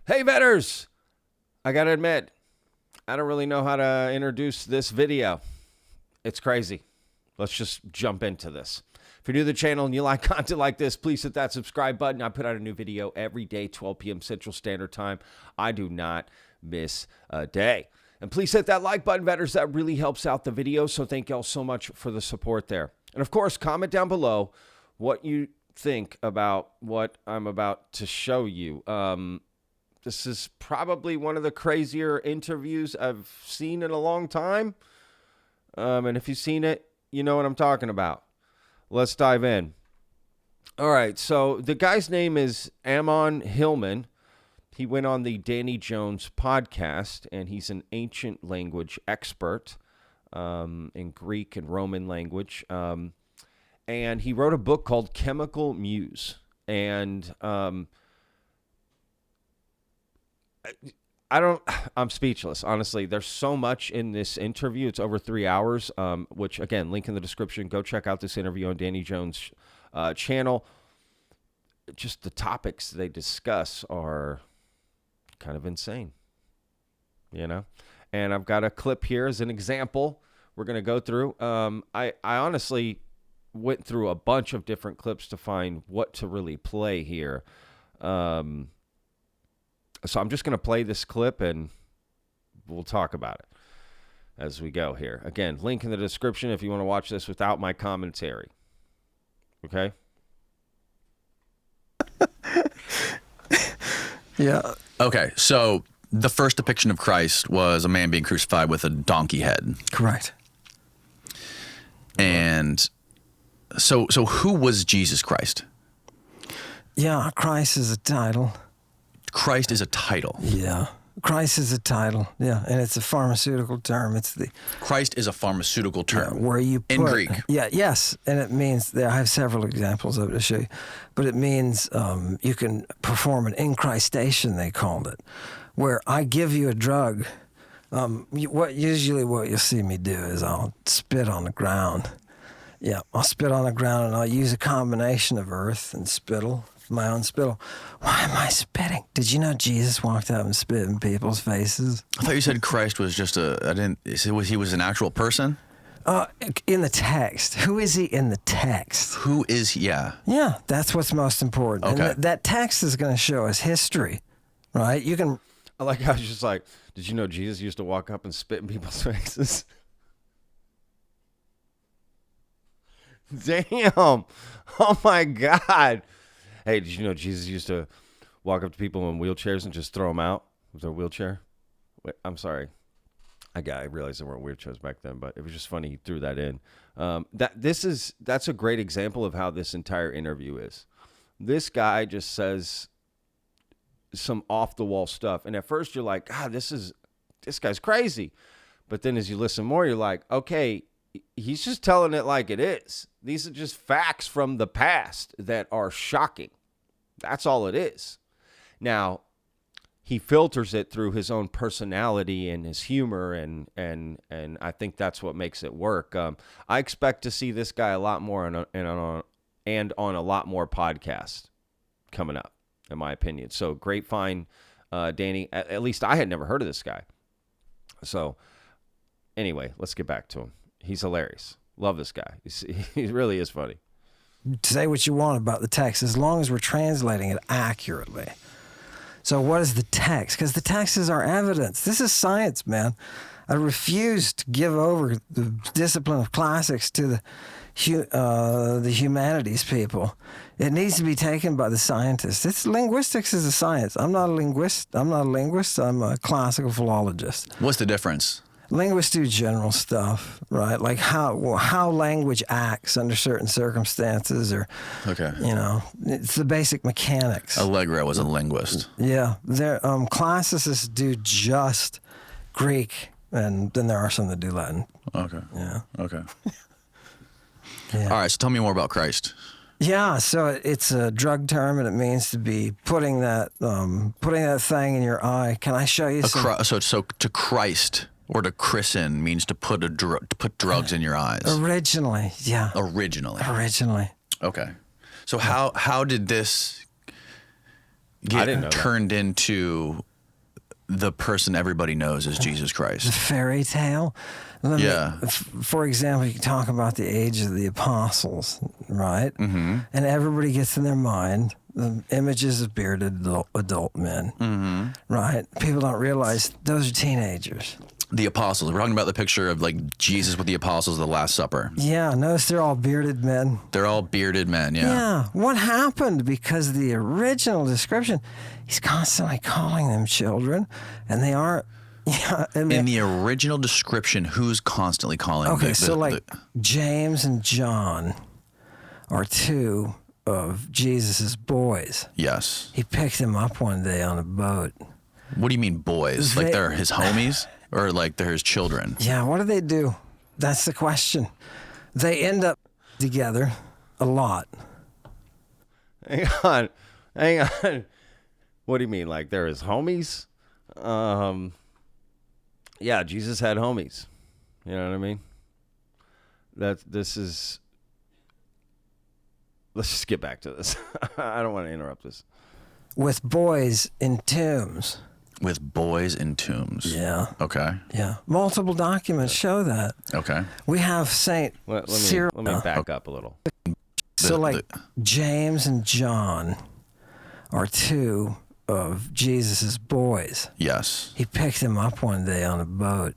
Hey, vetters! I gotta admit, I don't really know how to introduce this video. It's crazy. Let's just jump into this. If you're new to the channel and you like content like this, please hit that subscribe button. I put out a new video every day, 12 p.m. Central Standard Time. I do not miss a day. And please hit that like button, vetters. That really helps out the video, so thank y'all so much for the support there. And of course, comment down below what you think about what I'm about to show you. This is probably one of the crazier interviews I've seen in a long time. And if you've seen it, you know what I'm talking about. Let's dive in. All right, so the guy's name is Ammon Hillman. He went on the Danny Jones podcast, and he's an ancient language expert in Greek and Roman language. And he wrote a book called Chemical Muse. And I'm speechless, honestly. There's so much in this interview. It's over 3 hours, which, again, link in the description. Go check out this interview on Danny Jones' channel. Just the topics they discuss are kind of insane, you know? And I've got a clip here as an example we're going to go through. I honestly went through a bunch of different clips to find what to really play here. So I'm just going to play this clip, and we'll talk about it as we go here. Again, link in the description if you want to watch this without my commentary. Okay? Yeah. Okay, so the first depiction of Christ was a man being crucified with a donkey head. Correct. And so who was Jesus Christ? Yeah, Christ is a title. Christ is a title. Yeah. Christ is a title. Yeah, and it's a pharmaceutical term. It's the Christ is a pharmaceutical term. where you put, in Greek. Yeah, yes, and it means I have several examples of it to show you, but it means you can perform an incrustation. They called it, where I give you a drug. Usually what you'll see me do is I'll spit on the ground. Yeah, I'll spit on the ground and I'll use a combination of earth and spittle. My own spittle. Why am I spitting? Did you know Jesus walked up and spit in people's faces? I thought you said Christ was just he was an actual person? In the text. Who is he in the text? Who is he? Yeah. Yeah, that's what's most important. Okay. And that text is going to show us history, right? You can... I like how it's just like, did you know Jesus used to walk up and spit in people's faces? Damn. Oh, my God. Hey, did you know Jesus used to walk up to people in wheelchairs and just throw them out with their wheelchair? Wait, I'm sorry. I realized there weren't wheelchairs back then, but it was just funny he threw that in. That's a great example of how this entire interview is. This guy just says some off-the-wall stuff, and at first you're like, God, this guy's crazy. But then as you listen more, you're like, okay, he's just telling it like it is. These are just facts from the past that are shocking. That's all it is. Now, he filters it through his own personality and his humor, and I think that's what makes it work. I expect to see this guy a lot more on a lot more podcasts coming up, in my opinion. So great find, Danny. At least I had never heard of this guy. So anyway, let's get back to him. He's hilarious. Love this guy. He really is funny. Say what you want about the text, as long as we're translating it accurately. So what is the text? Because the text is our evidence. This is science, man. I refuse to give over the discipline of classics to the humanities people. It needs to be taken by the scientists. Linguistics is a science. I'm not a linguist. I'm a classical philologist. What's the difference? Linguists do general stuff, right? Like how language acts under certain circumstances, or, okay, you know, it's the basic mechanics. Allegra was a linguist. Yeah, classicists do just Greek, and then there are some that do Latin. Okay. Yeah. Okay. Yeah. All right, so tell me more about Christ. Yeah, so it's a drug term, and it means to be putting that thing in your eye. Can I show you some? So to Christ. Or to christen means to put drugs in your eyes. Originally, yeah. Originally. Originally. Okay. So how did this get didn't know that. turned into the person everybody knows as Jesus The Christ. fairy tale. Yeah. For example, you can talk about the age of the apostles, right? Mm-hmm. And everybody gets in their mind the images of bearded adult men, right? People don't realize those are teenagers. The apostles. We're talking about the picture of like Jesus with the apostles at the Last Supper. Yeah, notice they're all bearded men. They're all bearded men. Yeah. Yeah. What happened? Because the original description, he's constantly calling them children, and they aren't. Yeah. In the original description, who's constantly calling? Okay, James and John are two of Jesus's boys. Yes. He picked them up one day on a boat. What do you mean, boys? Like they're his homies, or like they're his children? Yeah. What do they do? That's the question. They end up together a lot. Hang on. What do you mean? Like they're his homies? Yeah, Jesus had homies. You know what I mean? Let's just get back to this. I don't want to interrupt this. With boys in tombs. With boys in tombs. Yeah. Okay. Yeah. Multiple documents show that. Okay. We have Saint Cyril. Let me back up a little. James and John are two of Jesus's boys. Yes. He picked them up one day on a boat.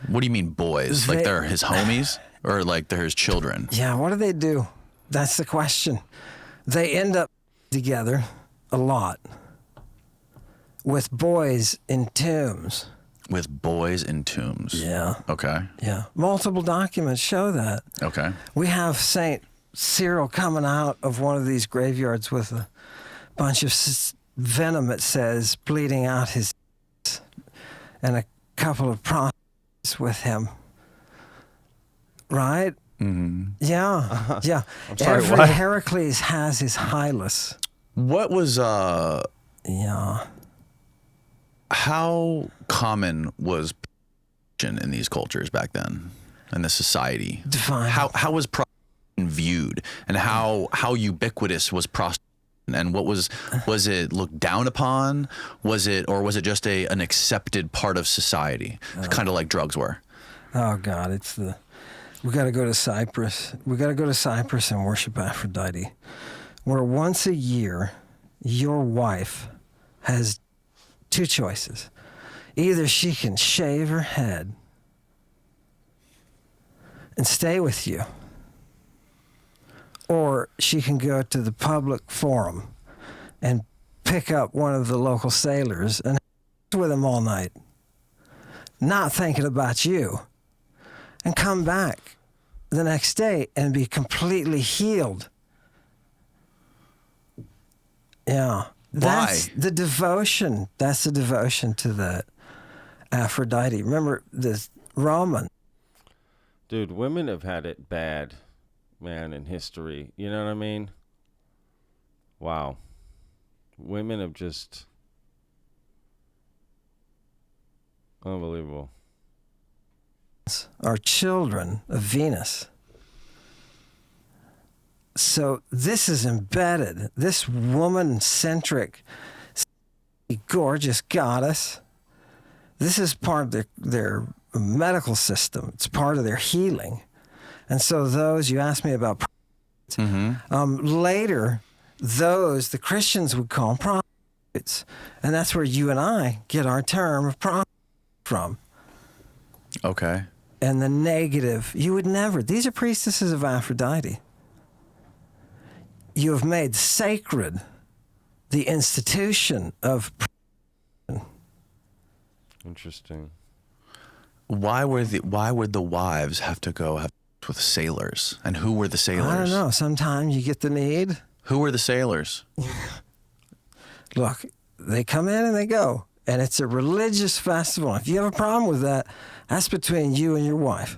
What do you mean, boys? Like they're his homies, or like they're his children? Yeah. What do? That's the question. They end up together a lot. With boys in tombs. With boys in tombs. Yeah. Okay. Yeah. Multiple documents show that. Okay. We have Saint Cyril coming out of one of these graveyards with a bunch of venom, it says, bleeding out his and a couple of prostitutes with him. Right? Mm-hmm. Yeah. Yeah. I'm sorry, Every what? Heracles has his Hylas. What was Yeah. how common was prostitution in these cultures back then, in the society? Define. How was prostitution viewed, and how ubiquitous was prostitution, and what was it looked down upon? Was it just an accepted part of society, kind of like drugs were? Oh God, we got to go to Cyprus. We got to go to Cyprus and worship Aphrodite, where once a year, your wife has two choices. Either she can shave her head and stay with you, or she can go to the public forum and pick up one of the local sailors and with him all night, not thinking about you, and come back the next day and be completely healed. Yeah. That's the devotion. That's the devotion to the Aphrodite. Remember the Roman. Dude, women have had it bad, man, in history. You know what I mean? Wow. Women have just... unbelievable. Are children of Venus. So this is embedded. This woman-centric, gorgeous goddess. This is part of their medical system. It's part of their healing. And so those, you asked me about later, those the Christians would call prostitutes. And that's where you and I get our term of prostitute from. Okay. And the negative, you would never. These are priestesses of Aphrodite. You have made sacred the institution of. Interesting. Why would the wives have to go have with sailors? And who were the sailors? I don't know. Sometimes you get the need. Who were the sailors? Look, they come in and they go. And it's a religious festival. If you have a problem with that, that's between you and your wife.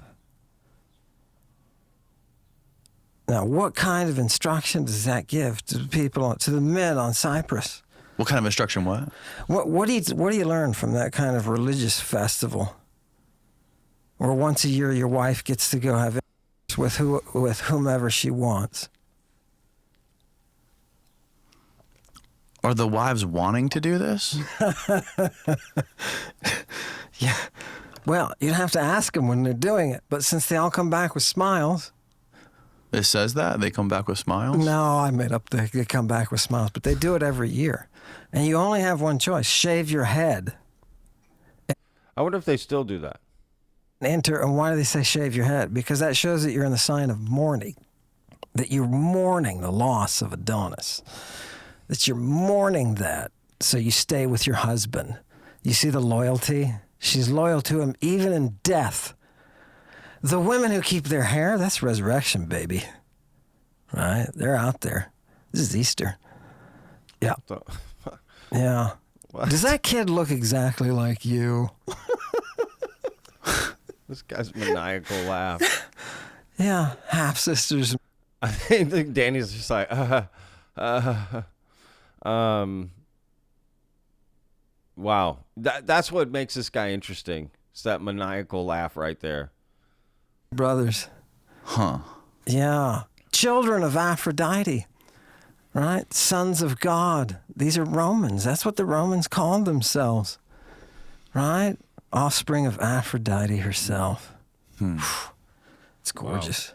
Now, what kind of instruction does that give to the people, to the men on Cyprus? What kind of instruction? What do you learn from that kind of religious festival, where once a year your wife gets to go have with whomever she wants? Are the wives wanting to do this? Yeah. Well, you'd have to ask them when they're doing it. But since they all come back with smiles. It says that? They come back with smiles? No, I made up they come back with smiles. But they do it every year. And you only have one choice. Shave your head. I wonder if they still do that. And why do they say shave your head? Because that shows that you're in the sign of mourning. That you're mourning the loss of Adonis. That you're mourning that. So you stay with your husband. You see the loyalty? She's loyal to him even in death. The women who keep their hair, that's resurrection, baby. Right? They're out there. This is Easter. Yeah. So, Yeah. what? Does that kid look exactly like you? This guy's maniacal laugh. Yeah. Half sisters. I think Danny's just like, wow. That's what makes this guy interesting. It's that maniacal laugh right there. Brothers. Huh. Yeah. Children of Aphrodite. Right? Sons of God. These are Romans. That's what the Romans called themselves. Right? Offspring of Aphrodite herself. It's gorgeous.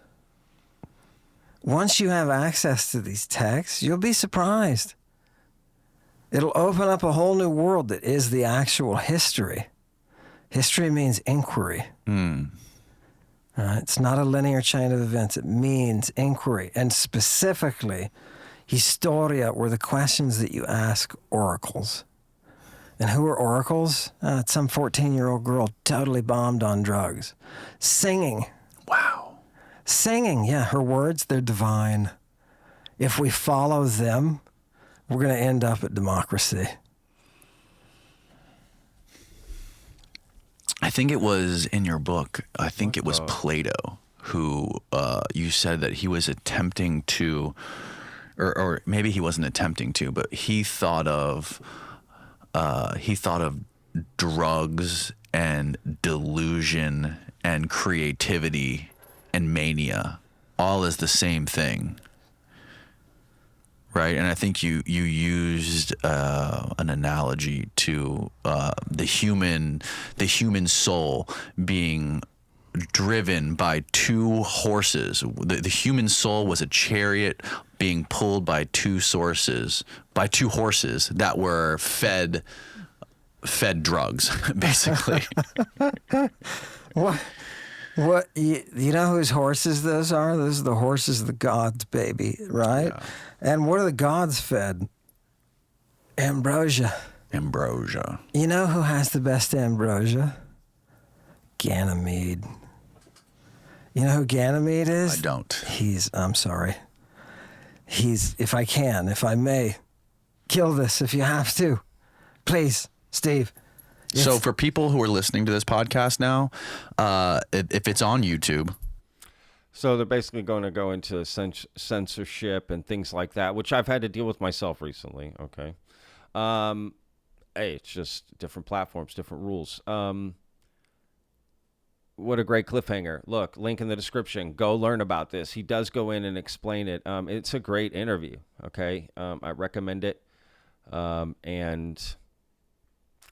Wow. Once you have access to these texts, you'll be surprised. It'll open up a whole new world that is the actual history. History means inquiry. It's not a linear chain of events. It means inquiry. And specifically, historia were the questions that you ask oracles. And who are oracles? It's some 14-year-old girl totally bombed on drugs. Singing. Wow. Singing, yeah, her words, they're divine. If we follow them, we're going to end up at democracy. I think it was in your book, I think it was Plato who you said that he was attempting to, or maybe he wasn't attempting to, but he thought of drugs and delusion and creativity and mania all as the same thing, right? And I think you used an analogy to the human soul being driven by two horses. The human soul was a chariot being pulled by two horses that were fed drugs, basically. What you know whose horses those are? Those are the horses of the gods, baby, right? Yeah. And what are the gods fed? Ambrosia. Ambrosia. You know who has the best ambrosia? Ganymede. You know who Ganymede is? I don't. I'm sorry. If I may, kill this if you have to. Please, Steve. So for people who are listening to this podcast now, if it's on YouTube. So they're basically going to go into censorship and things like that, which I've had to deal with myself recently. Okay. Hey, it's just different platforms, different rules. What a great cliffhanger. Look, link in the description. Go learn about this. He does go in and explain it. It's a great interview. Okay. I recommend it. And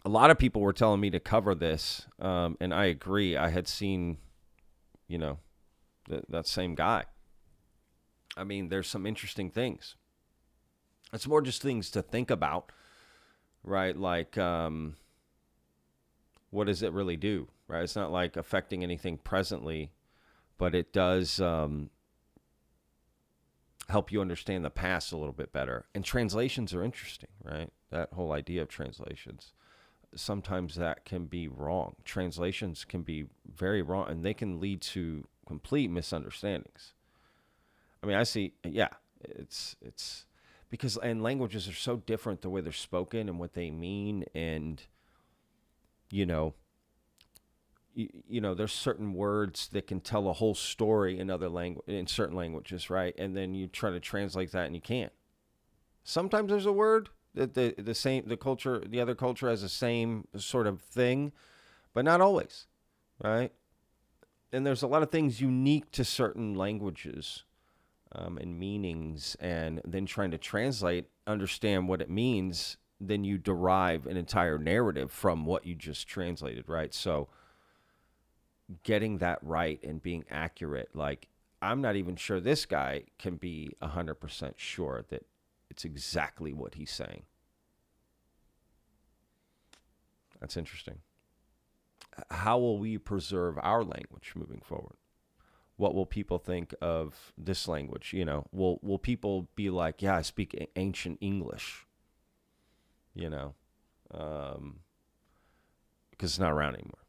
a lot of people were telling me to cover this. And I agree. I had seen, that same guy. I mean, there's some interesting things. It's more just things to think about, right? Like, what does it really do, right? It's not like affecting anything presently, but it does help you understand the past a little bit better. And translations are interesting, right? That whole idea of translations. Sometimes that can be wrong. Translations can be very wrong, and they can lead to complete misunderstandings. I mean, I see, yeah, it's because, and languages are so different the way they're spoken and what they mean. And, there's certain words that can tell a whole story in certain languages, right? And then you try to translate that and you can't. Sometimes there's a word that the other culture has the same sort of thing, but not always, right? And there's a lot of things unique to certain languages and meanings, and then trying to translate, understand what it means, then you derive an entire narrative from what you just translated, right? So getting that right and being accurate, like, I'm not even sure this guy can be 100% sure that it's exactly what he's saying. That's interesting. How will we preserve our language moving forward? What will people think of this language? You know, will people be like, yeah, I speak ancient English, you know, because it's not around anymore,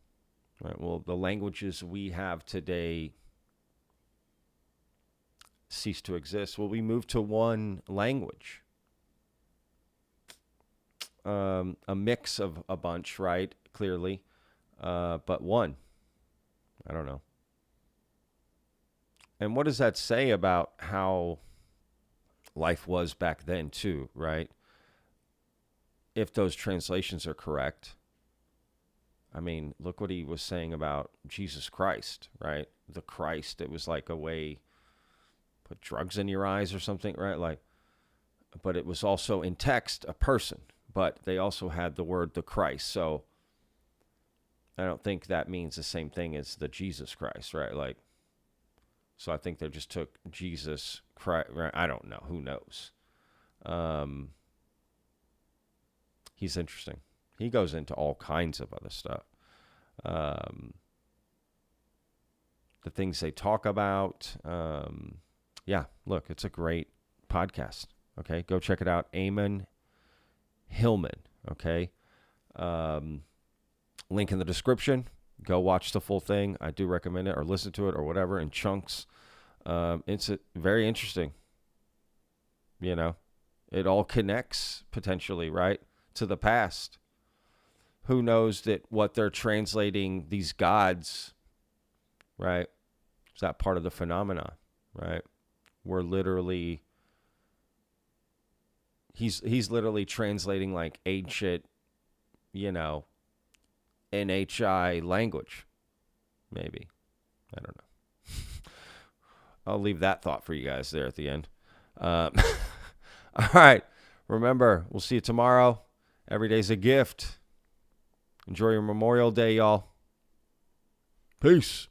right? Well, the languages we have today cease to exist. Will we move to one language? A mix of a bunch, right? Clearly, but one. I don't know. And what does that say about how life was back then, too, right? If those translations are correct. I mean, look what he was saying about Jesus Christ, right? The Christ, it was like a way, put drugs in your eyes or something, right? Like, but it was also in text, a person, but they also had the word the Christ. So I don't think that means the same thing as the Jesus Christ, right? Like, so I think they just took Jesus Christ. I don't know. Who knows? He's interesting. He goes into all kinds of other stuff. The things they talk about. Yeah, look, it's a great podcast. Okay, go check it out. Ammon, Hillman. Okay. Link in the description. Go watch the full thing. I do recommend it, or listen to it, or whatever, in chunks. It's very interesting. You know, it all connects potentially, right, to the past. Who knows that what they're translating, these gods, right, is that part of the phenomenon, right? We're literally, he's literally translating like ancient, you know, NHI language, maybe. I don't know. I'll leave that thought for you guys there at the end. All right. Remember, we'll see you tomorrow. Every day's a gift. Enjoy your Memorial Day, y'all. Peace.